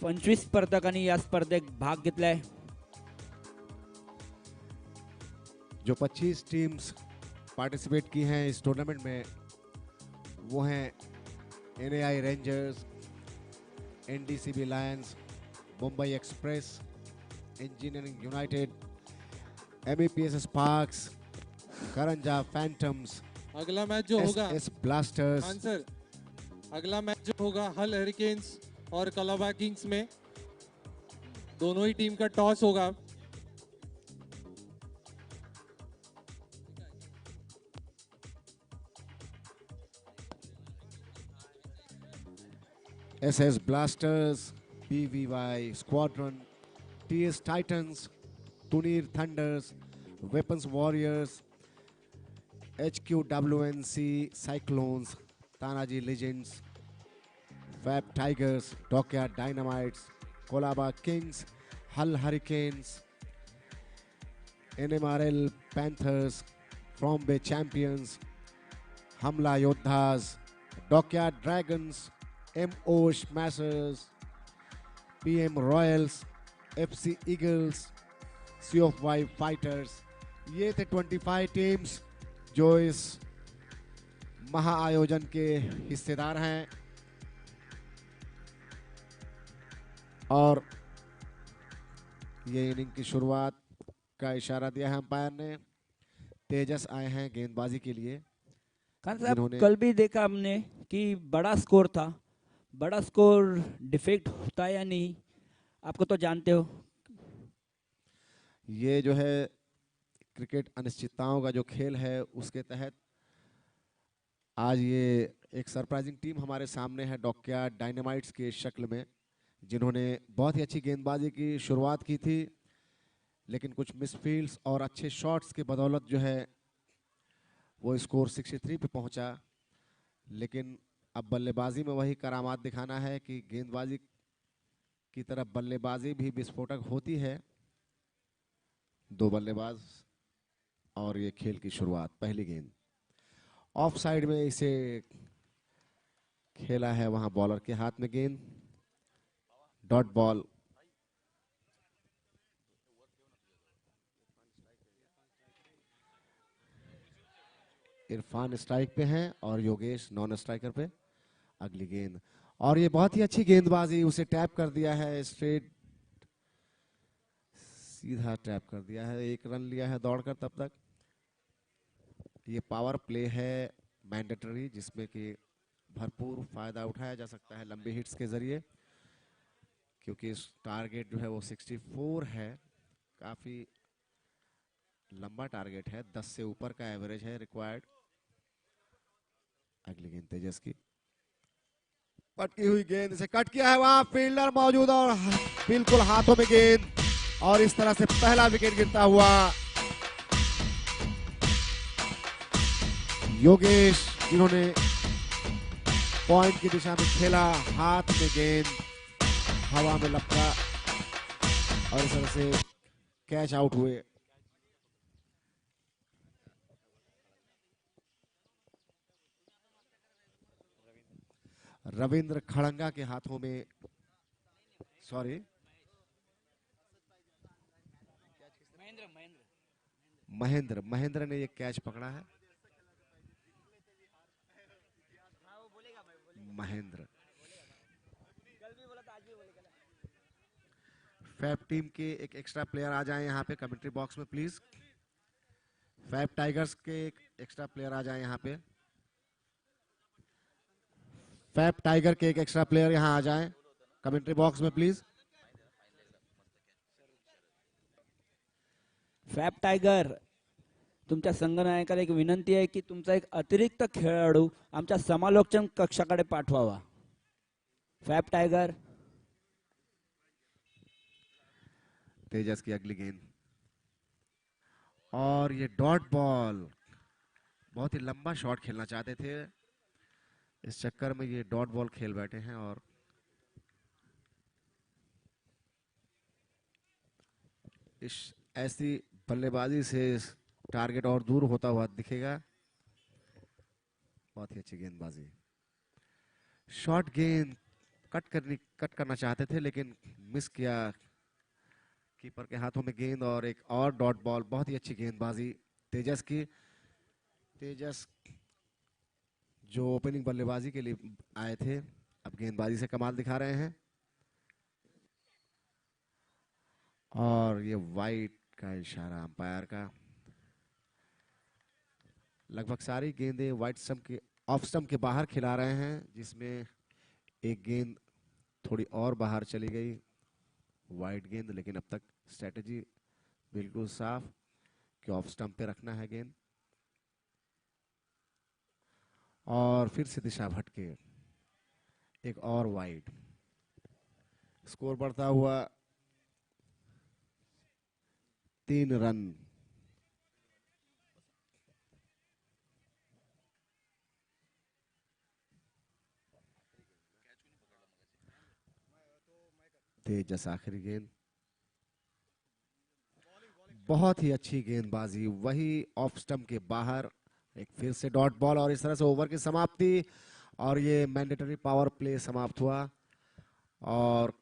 पंचवीस स्पर्धकांनी या स्पर्धेत भाग घेतलाय. जो 25 टीम्स पार्टिसिपेट की हैं इस टूर्नामेंट में वो हैं NAI rangers, NDCB lions, Mumbai express, engineering united, MEPS sparks, Karanja phantoms, अगला मैच जो होगा SS ब्लास्टर्स। आंसर, अगला मैच जो होगा हल हरिकेन्स और कलाबा किंग्स में, दोनों ही टीम का टॉस होगा। SS Blasters, BVY Squadron, TS Titans, Tunir Thunders, Weapons Warriors, HQWNC Cyclones, Tanaji Legends, Fab Tigers, Dockyard Dynamites, Kolaba Kings, Hull Hurricanes, NMRL Panthers, From Bay Champions, Hamla Yodhas, Dockyard Dragons, MO Smashers, PM Royals, FC Eagles, CFY Fighters। ये थे 25 teams जो इस महाआयोजन के हिस्सेदार हैं। और ये inning की शुरुआत का इशारा दिया है अंपायर ने। तेजस आए हैं गेंदबाजी के लिए। खान साहब, जिन्होंने कल भी देखा हमने कि बड़ा स्कोर था। बड़ा स्कोर डिफेक्ट होता है या नहीं, आपको तो जानते हो। ये जो है क्रिकेट अनिश्चितताओं का जो खेल है उसके तहत आज ये एक सरप्राइजिंग टीम हमारे सामने है डॉकयार्ड डायनामाइट्स के शक्ल में, जिन्होंने बहुत ही अच्छी गेंदबाजी की शुरुआत की थी, लेकिन कुछ मिसफील्ड्स और अच्छे शॉट्स के बदौलत जो है वो स्कोर 63 पे पहुंचा। लेकिन अब बल्लेबाजी में वही करामात दिखाना है कि गेंदबाजी की तरफ बल्लेबाजी भी विस्फोटक होती है। दो बल्लेबाज और ये खेल की शुरुआत। पहली गेंद ऑफ साइड में इसे खेला है, वहां बॉलर के हाथ में गेंद, डॉट बॉल। इरफान स्ट्राइक पे हैं और योगेश नॉन स्ट्राइकर पे। अगली गेंद, और ये बहुत ही अच्छी गेंदबाजी, उसे टैप कर दिया है, स्ट्रेट सीधा टैप कर दिया है। एक रन लिया है दौड़कर तब तक। ये पावर प्ले है मैंडेटरी, जिसमें कि भरपूर फायदा उठाया जा सकता है लंबी हिट्स के जरिए, क्योंकि इस टारगेट जो है वो 64 है, काफी लंबा टारगेट है, 10 से ऊपर का एवरेज है रिक्वायर्ड। अगली गेंद तेजस की, पटकी हुई गेंद, इसे कट किया है, वहां फील्डर मौजूद और बिल्कुल हाथों में गेंद, और इस तरह से पहला विकेट गिरता हुआ। योगेश जिन्होंने पॉइंट की दिशा में खेला, हाथ में गेंद हवा में लपका और इस तरह से कैच आउट हुए। रविंद्र खड़ंगा के हाथों में, सॉरी महेंद्र ने ये कैच पकड़ा है। महेंद्र फैब टीम के एक एक्स्ट्रा प्लेयर आ जाएं यहाँ पे कमेंट्री बॉक्स में प्लीज। फैब टाइगर्स के एक एक्स्ट्रा प्लेयर आ जाएं यहाँ पे। फैब टाइगर के एक एक्स्ट्रा प्लेयर यहाँ आ जाएं कमेंट्री बॉक्स में प्लीज। फॅब टायगर, तुमच्या संघनायकाला एक विनंती आहे की तुमचा एक अतिरिक्त खेळाडू आमच्या समालोचन कक्षाकडे पाठवावा. Fab tiger. तेजस की अगली गेंद, और ये डॉट बॉल, बहुत ही लंबा शॉट खेलना चाहते थे, इस चक्कर में ये डॉट बॉल खेल बैठे हैं। और इस ऐसी बल्लेबाजी से टारगेट और दूर होता हुआ दिखेगा। बहुत ही अच्छी गेंदबाजी। शॉर्ट गेंद कट करना चाहते थे लेकिन मिस किया कीपर के हाथों में गेंद, और एक और डॉट बॉल। बहुत ही अच्छी गेंदबाजी तेजस की। तेजस जो ओपनिंग बल्लेबाजी के लिए आए थे, अब गेंदबाजी से कमाल दिखा रहे हैं। और ये वाइड का इशारा अंपायर का। लगभग सारी गेंदें वाइड स्टंप के ऑफ स्टंप के बाहर खिला रहे हैं, जिसमें एक गेंद थोड़ी और बाहर चली गई, वाइड गेंद। लेकिन अब तक स्ट्रेटजी बिल्कुल साफ कि ऑफ स्टंप पे रखना है गेंद। और फिर से दिशा भटके, एक और वाइड। स्कोर बढ़ता हुआ 3 रन। तेजस आखिरी गेंद। बहुत ही अच्छी गेंदबाजी, वही ऑफ स्टंप के बाहर एक फिर से डॉट बॉल, और इस तरह से ओवर की समाप्ति। और ये मैंडेटरी पावर प्ले समाप्त हुआ। और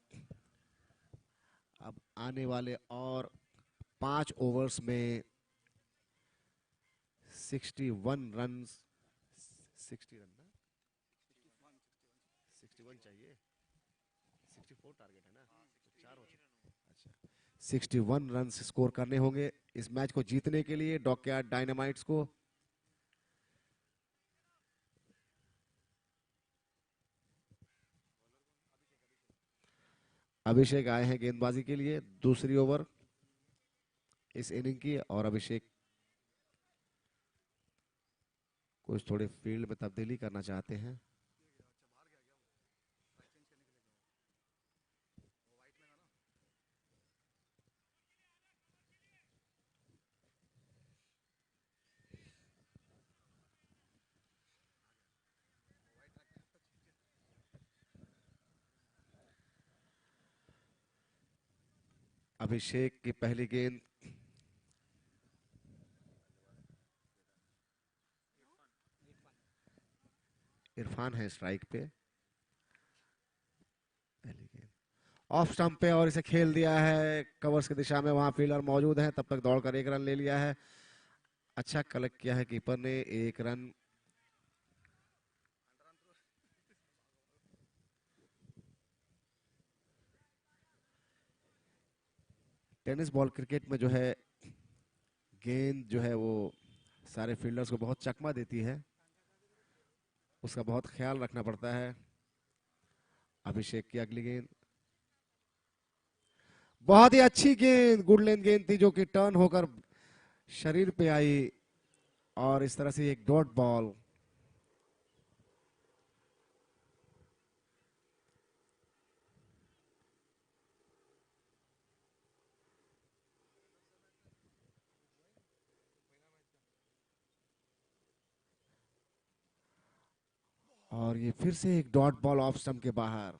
अब आने वाले और 5 ओवर्स में 61 रन, 60 रन ना, 61 चाहिए, 64 टारगेट है ना, तो 4 हो चुके। अच्छा, 61 रन स्कोर करने होंगे इस मैच को जीतने के लिए डॉकयार्ड डायनामाइट्स को। अभिषेक आए हैं गेंदबाजी के लिए, दूसरी ओवर इस इनिंग की। और अभिषेक कुछ थोड़े फील्ड में तब्दीली करना चाहते हैं। अभिषेक की पहली गेंद। इरफान है स्ट्राइक पे। पहली गेंद ऑफ स्टंप पे, और इसे खेल दिया है कवर्स की दिशा में। वहां फील्डर मौजूद है, तब तक दौड़कर 1 रन ले लिया है। अच्छा कलेक्ट किया है कीपर ने, 1 रन। टेनिस बॉल क्रिकेट में जो है गेंद जो है वो सारे फील्डर्स को बहुत चकमा देती है, उसका बहुत ख्याल रखना पड़ता है। अभिषेक की अगली गेंद। बहुत ही अच्छी गेंद, गुड लेंथ गेंद थी जो कि टर्न होकर शरीर पे आई, और इस तरह से एक डॉट बॉल। और ये फिर से एक डॉट बॉल ऑफ स्टंप के बाहर।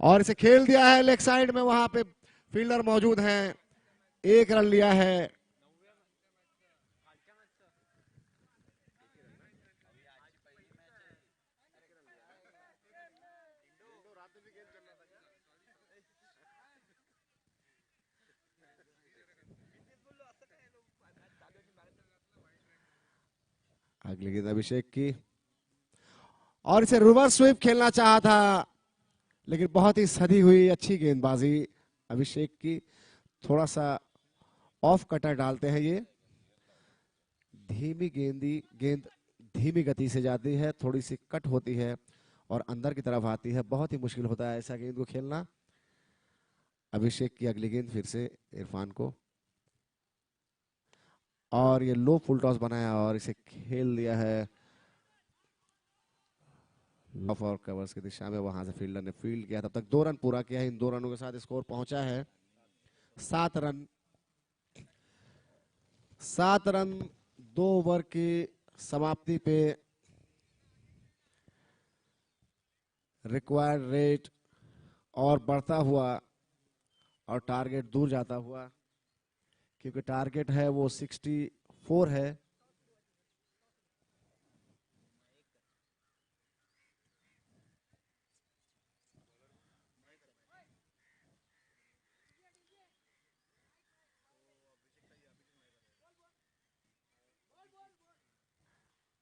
और इसे खेल दिया है लेग साइड में, वहां पे फील्डर मौजूद हैं। 1 रन लिया है। अगली गेंद अभिषेक की, और इसे रिवर्स स्वीप खेलना चाहा था, लेकिन बहुत ही सधी हुई अच्छी गेंदबाजी अभिषेक की। थोड़ा सा ऑफ कटर डालते हैं ये। गेंद धीमी गति से जाती है, थोड़ी सी कट होती है और अंदर की तरफ आती है। बहुत ही मुश्किल होता है ऐसा गेंद को खेलना। अभिषेक की अगली गेंद फिर से इरफान को, और ये लो फुल टॉस बनाया और इसे खेल दिया है ऑफ और कवर्स की दिशा में। वहां से फील्डर ने फील्ड किया, तब तक 2 रन पूरा किया है। इन 2 रनों के साथ स्कोर पहुंचा है 7 रन। 7 रन 2 ओवर की समाप्ति पे रिक्वायर्ड रेट और बढ़ता हुआ और टारगेट दूर जाता हुआ, क्योंकि टारगेट है वो 64 है।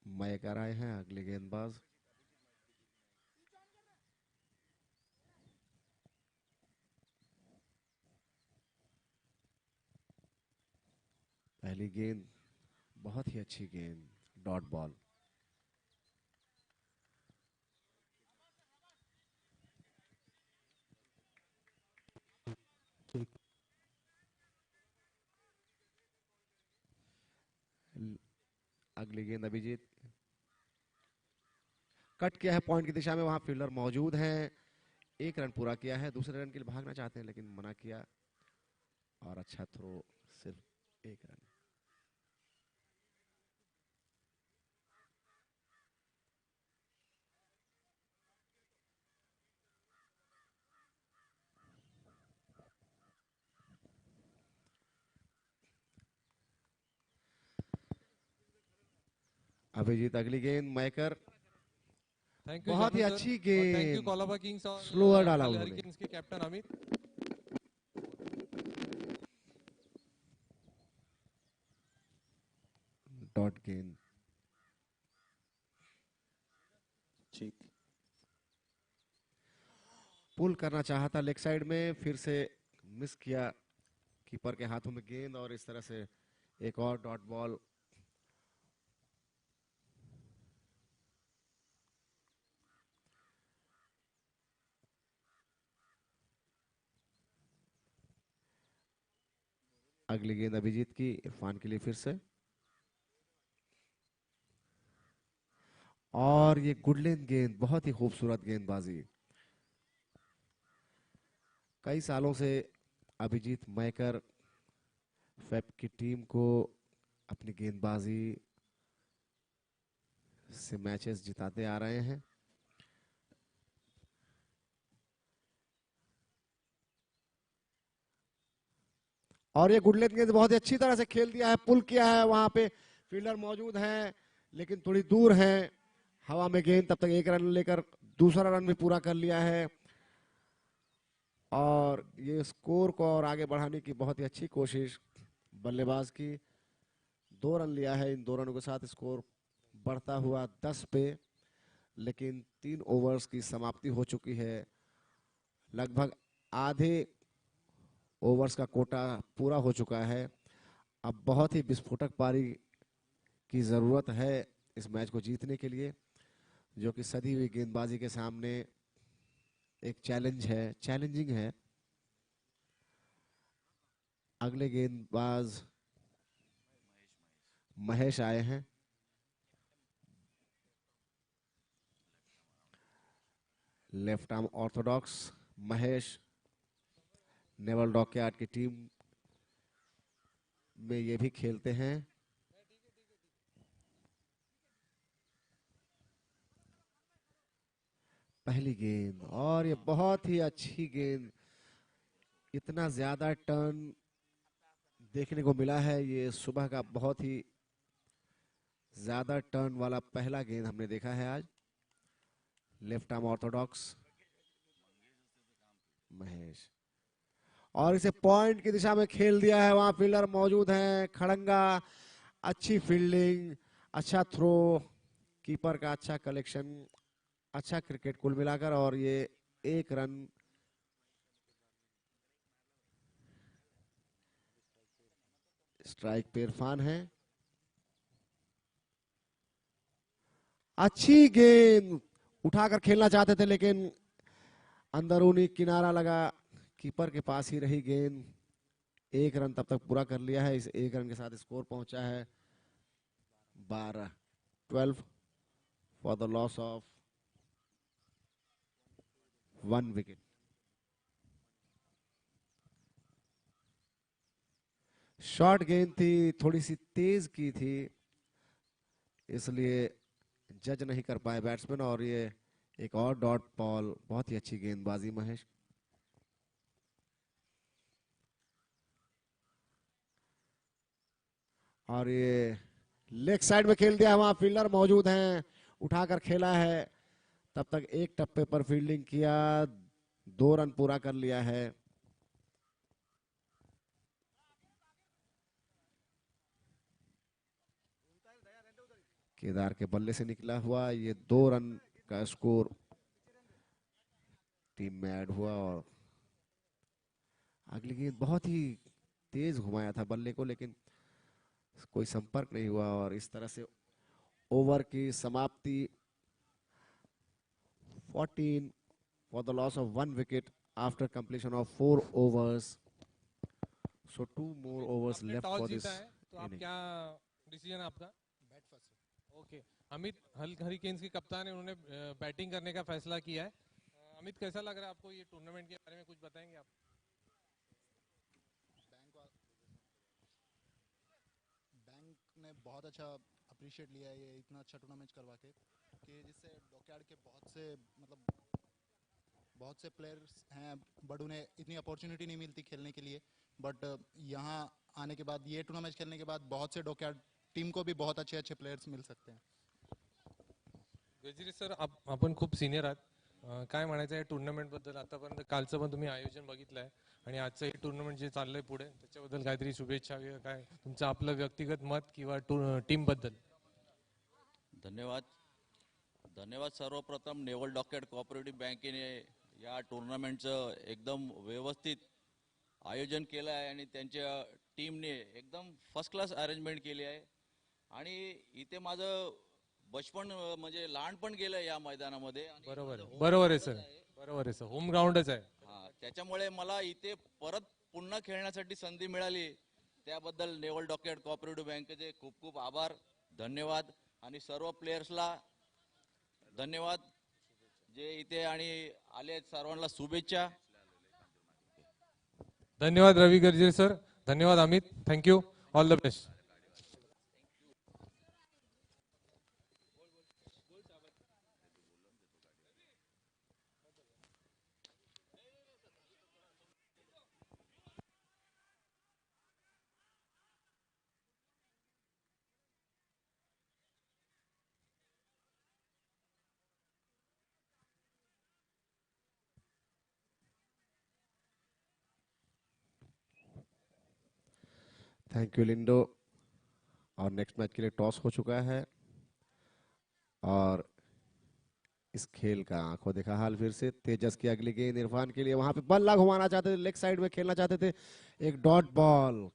मयकर आए हैं अगले गेंदबाज। पहली गेंद बहुत ही अच्छी गेंद, डॉट बॉल। अगली गेंद अभिजीत, कट किया है पॉइंट की दिशा में, वहां फील्डर मौजूद हैं। 1 रन पूरा किया है, दूसरे रन के लिए भागना चाहते हैं लेकिन मना किया, और अच्छा थ्रो, सिर्फ 1 रन। अभिजीत अगली गेंद, मयकर, थैंक यू बहुत ही जानू अच्छी सर, और थैंक यू गेंद, कोलाबा किंग्स और स्लोअर डाला हल उन्होंने। हरिकेन्स के कैप्टन अमित। डॉट गेंद, ठीक। पुल करना चाहता लेग साइड में, फिर से मिस किया कीपर के हाथों में गेंद, और इस तरह से एक और डॉट बॉल। अगली गेंद अभिजीत की, इरफान के लिए फिर से, और ये गुडलेन गेंद, बहुत ही खूबसूरत गेंदबाजी। कई सालों से अभिजीत मयकर फेप की टीम को अपनी गेंदबाजी से मैचेस जिताते आ रहे हैं। और ये गुडलेन गेंद बहुत ही अच्छी तरह से खेल दिया है, पुल किया है, वहां पे फील्डर मौजूद हैं लेकिन थोड़ी दूर हैं हवा में गेंद, तब तक 1 रन लेकर दूसरा रन भी पूरा कर लिया है, और ये स्कोर को और आगे बढ़ाने की बहुत ही अच्छी कोशिश बल्लेबाज की। 2 रन लिया है, इन 2 रनों के साथ स्कोर बढ़ता हुआ 10 पे, लेकिन 3 ओवर्स की समाप्ति हो चुकी है। लगभग आधे ओवर्स का कोटा पूरा हो चुका है। अब बहुत ही विस्फोटक पारी की जरूरत है इस मैच को जीतने के लिए, जो कि सदी हुई गेंदबाजी के सामने एक चैलेंज है, चैलेंजिंग है। अगले गेंदबाज महेश आए हैं। Left arm Orthodox Mahesh, naval dockyard की टीम में ये भी खेलते हैं। पहली गेंद, और ये बहुत ही अच्छी गेंद, इतना ज्यादा टर्न देखने को मिला है, ये सुबह का बहुत ही ज्यादा टर्न वाला पहला गेंद हमने देखा है आज। लेफ्ट आर्म ऑर्थोडॉक्स महेश, और इसे पॉइंट की दिशा में खेल दिया है, वहां फील्डर मौजूद हैं, खड़ंगा, अच्छी फील्डिंग, अच्छा थ्रो, कीपर का अच्छा कलेक्शन, अच्छा क्रिकेट कुल मिलाकर, और ये 1 रन। स्ट्राइक पे इरफान है। अच्छी गेंद, उठाकर खेलना चाहते थे लेकिन अंदरूनी किनारा लगा, कीपर के पास ही रही गेंद। 1 रन तब तक पूरा कर लिया है, इस 1 रन के साथ स्कोर पहुंचा है 12 for the loss of 1 wicket. Short गेंद थी, थोड़ी सी तेज की थी, इसलिए जज नहीं कर पाए बैट्समैन। और ये एक और डॉट बॉल, बहुत ही अच्छी गेंदबाजी महेश। और ये लेग साइड में खेल दिया, वहां फील्डर मौजूद हैं, उठाकर खेला है। तब तक एक टप्पे पर फील्डिंग किया, 2 रन पूरा कर लिया है। केदार के बल्ले से निकला हुआ ये 2 रन का स्कोर टीम में ऐड हुआ। और अगली गेंद बहुत ही तेज घुमाया था बल्ले को, लेकिन कोई संपर्क नहीं हुआ। और इस तरह से ओवर की समाप्ति, 14 for the loss of 1 wicket after completion of 4 overs. So 2 more overs आपने left टॉस for this जीता है तो आप inning. क्या डिसीजन है आपका? ओके, अमित हरिकेन्स के कप्तान है, उन्होंने बैटिंग करने का फैसला किया है। अमित, कैसा लग रहा है आपको? ये टूर्नामेंट के बारे में कुछ बताएंगे आप? बैंक ने बहुत अच्छा अप्रिशिएट लिया है ये इतना अच्छा टूर्नामेंट करवा के, कि जिससे डॉकयार्ड के बहुत से प्लेयर्स हैं, बट उन्हें इतनी अपॉर्चुनिटी नहीं मिलती खेलने के लिए। बट यहाँ आने के बाद, ये टूर्नामेंट खेलने के बाद, बहुत से डॉकयार्ड टीम को भी बहुत अच्छे अच्छे प्लेयर्स मिल सकते हैं। गजिरे सर, आपण खूप सिनियर आहात, काय म्हणायचं आहे टूर्नामेंट बद्दल? आतापर्यंत कालचं पण तुम्ही आयोजन बघितलंय आणि आजचं हे टूर्नामेंट जे चाललंय पुढे, त्याच्याबद्दल काहीतरी शुभेच्छा किंवा काय तुमचं आपलं व्यक्तिगत मत किंवा टीम बद्दल? धन्यवाद. धन्यवाद. सर्वप्रथम नेवल डॉकयार्ड कोऑपरेटिव्ह बँकेने या टुर्नामेंटचं एकदम व्यवस्थित आयोजन केलं आहे आणि त्यांच्या टीमने एकदम फर्स्ट क्लास अरेंजमेंट केली आहे. आणि इथे माझं बचपन म्हणजे लहानपण गेलं या मैदानामध्ये. बरोबर बरोबर आहे सर, बरोबर आहे सर, होम ग्राउंडच आहे. हा, त्याच्यामुळे मला इथे परत पुन्हा खेळण्यासाठी संधी मिळाली, त्याबद्दल नेवल डॉकयार्ड कोऑपरेटिव्ह बँकेचे खूप खूप आभार, धन्यवाद. आणि सर्व प्लेयर्सला धन्यवाद जे इथे आणि आले, सर्वांना शुभेच्छा. धन्यवाद रवी गजिरे सर, धन्यवाद Amit, thank you, all the best. Thank you लिंडो। और नेक्स्ट मैच के लिए टॉस हो चुका है और इस खेल का आंखों देखा हाल फिर से। तेजस की अगली गेंद इरफान के लिए, वहां पे बल्ला घुमाना चाहते थे, लेग साइड में खेलना चाहते थे, एक डॉट बॉल।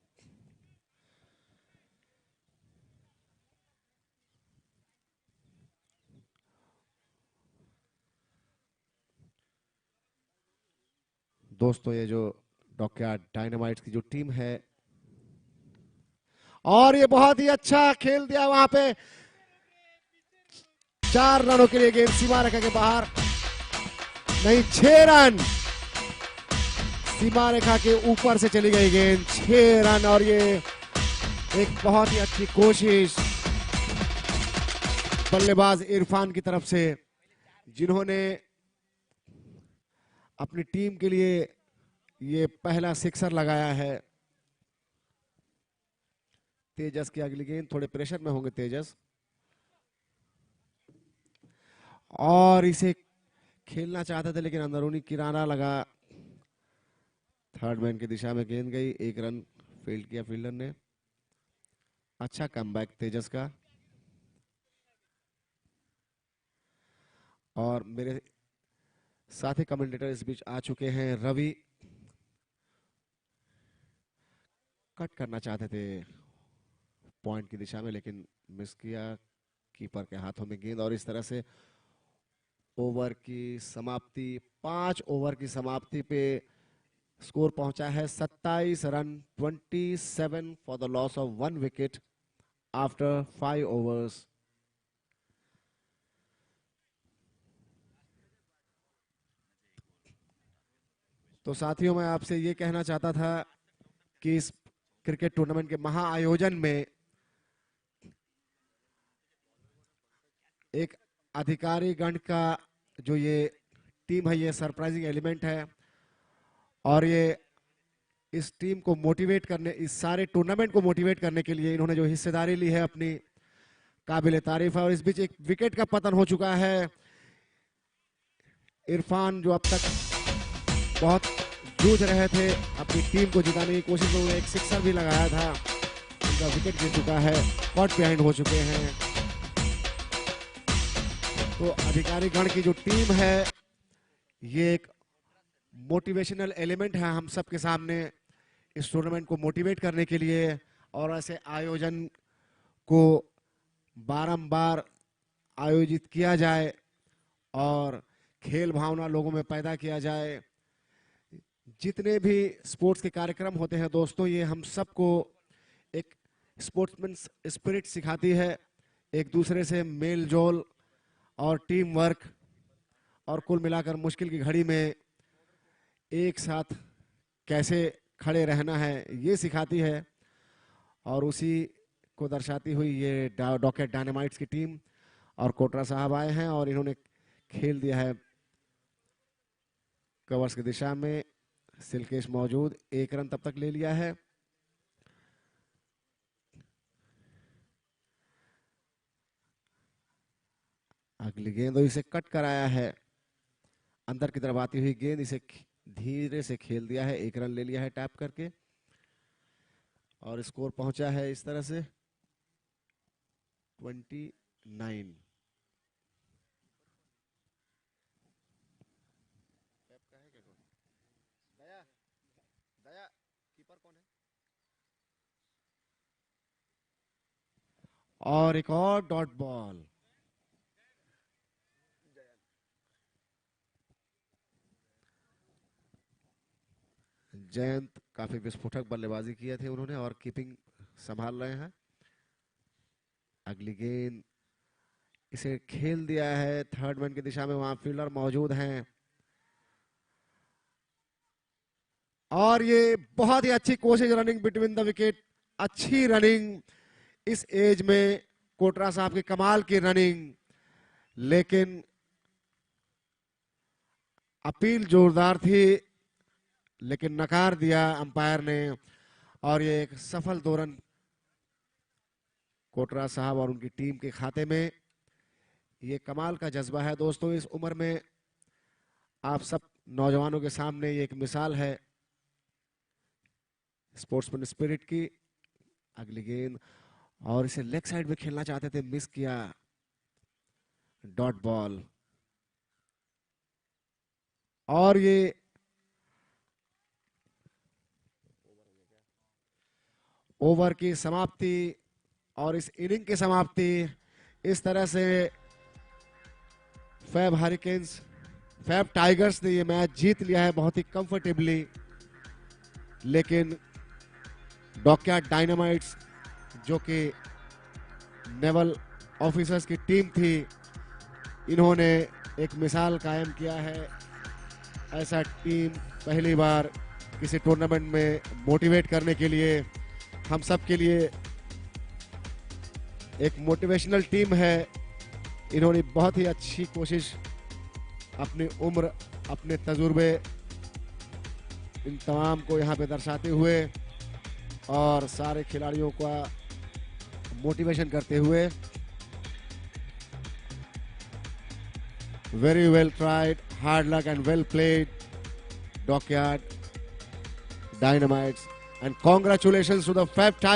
दोस्तों ये जो डॉकयार्ड डायनामाइट्स की जो टीम है, और ये बहुत ही अच्छा खेल दिया वहां पे, 4 रनों के लिए गेंद सीमा रेखा के बाहर, नहीं 6 रन, सीमा रेखा के ऊपर से चली गई गेंद, 6 रन। और ये एक बहुत ही अच्छी कोशिश बल्लेबाज इरफान की तरफ से, जिन्होंने अपनी टीम के लिए ये पहला सिक्सर लगाया है। तेजस की अगली गेंद, थोड़े प्रेशर में होंगे तेजस, और इसे खेलना चाहते थे लेकिन अंदरूनी किनारा लगा, थर्ड मैन की दिशा में गेंद गई, 1 रन फील्ड किया फील्डर ने। अच्छा कमबैक तेजस का। और मेरे साथी कमेंटेटर इस बीच आ चुके हैं, रवि। कट करना चाहते थे पॉइंट की दिशा में लेकिन मिस किया, कीपर के हाथों में गेंद। और इस तरह से ओवर की समाप्ति, 5 ओवर की समाप्ति पे स्कोर पहुंचा है 27 run, 27 for the loss of 1 wicket after 5 overs. तो साथियों, मैं आपसे ये कहना चाहता था कि इस क्रिकेट टूर्नामेंट के महाआयोजन में एक अधिकारी गण का जो ये टीम है, ये सरप्राइजिंग एलिमेंट है और ये इस टीम को मोटिवेट करने, इस सारे टूर्नामेंट को मोटिवेट करने के लिए इन्होंने जो हिस्सेदारी ली है अपनी, काबिल तारीफ है। और इस बीच एक विकेट का पतन हो चुका है। इरफान जो अब तक बहुत जूझ रहे थे अपनी टीम को जिताने की कोशिश में, उन्होंने एक सिक्सर भी लगाया था, उनका विकेट गिर चुका है, कॉट बिहाइंड हो चुके हैं। तो अधिकारी गण की जो टीम है ये एक मोटिवेशनल एलिमेंट है हम सब के सामने, इस टूर्नामेंट को मोटिवेट करने के लिए और ऐसे आयोजन को बारंबार आयोजित किया जाए और खेल भावना लोगों में पैदा किया जाए। जितने भी स्पोर्ट्स के कार्यक्रम होते हैं दोस्तों, ये हम सबको एक स्पोर्ट्समैन स्पिरिट सिखाती है, एक दूसरे से मेल जोल और टीम वर्क, और कुल मिलाकर मुश्किल की घड़ी में एक साथ कैसे खड़े रहना है ये सिखाती है। और उसी को दर्शाती हुई ये डॉकेट डायनामाइट्स की टीम और कोटरा साहब आए हैं और इन्होंने खेल दिया है कवर्स की दिशा में। सिलकेश मौजूद, 1 रन तब तक ले लिया है। अगली गेंद इसे कट कराया है, अंदर की तरफ आती हुई गेंद इसे धीरे से खेल दिया है, 1 रन ले लिया है टैप करके और स्कोर पहुंचा है इस तरह से 29। और एक और डॉट बॉल। जयंत काफी विस्फोटक बल्लेबाजी किए थे उन्होंने और कीपिंग संभाल रहे हैं। अगली गेंद इसे खेल दिया है थर्ड मैन की दिशा में, वहां फील्डर मौजूद हैं और ये बहुत ही अच्छी कोशिश रनिंग बिटवीन द विकेट, अच्छी रनिंग इस एज में, कोटरा साहब की कमाल की रनिंग, लेकिन अपील जोरदार थी लेकिन नकार दिया अंपायर ने और ये एक सफल 2 रन कोटरा साहब और उनकी टीम के खाते में। ये कमाल का जज्बा है दोस्तों, इस उम्र में आप सब नौजवानों के सामने ये एक मिसाल है स्पोर्ट्समैन स्पिरिट की। अगली गेंद और इसे लेग साइड में खेलना चाहते थे, मिस किया, डॉट बॉल। और ये ओवर की समाप्ति और इस इनिंग की समाप्ति, इस तरह से फैब टाइगर्स ने ये मैच जीत लिया है बहुत ही कंफर्टेबली। लेकिन डॉकयार्ड डायनामाइट्स जो कि नेवल ऑफिसर्स की टीम थी, इन्होंने एक मिसाल कायम किया है। ऐसा टीम पहली बार किसी टूर्नामेंट में मोटिवेट करने के लिए, हम सब के लिए एक मोटिवेशनल टीम है। इन्होंने बहुत ही अच्छी कोशिश, अपनी उम्र, अपने तजुर्बे, इन तमाम को यहाँ पे दर्शाते हुए और सारे खिलाड़ियों का मोटिवेशन करते हुए, very well tried, hard luck and well played dockyard dynamites, and congratulations to the Fab Tigers.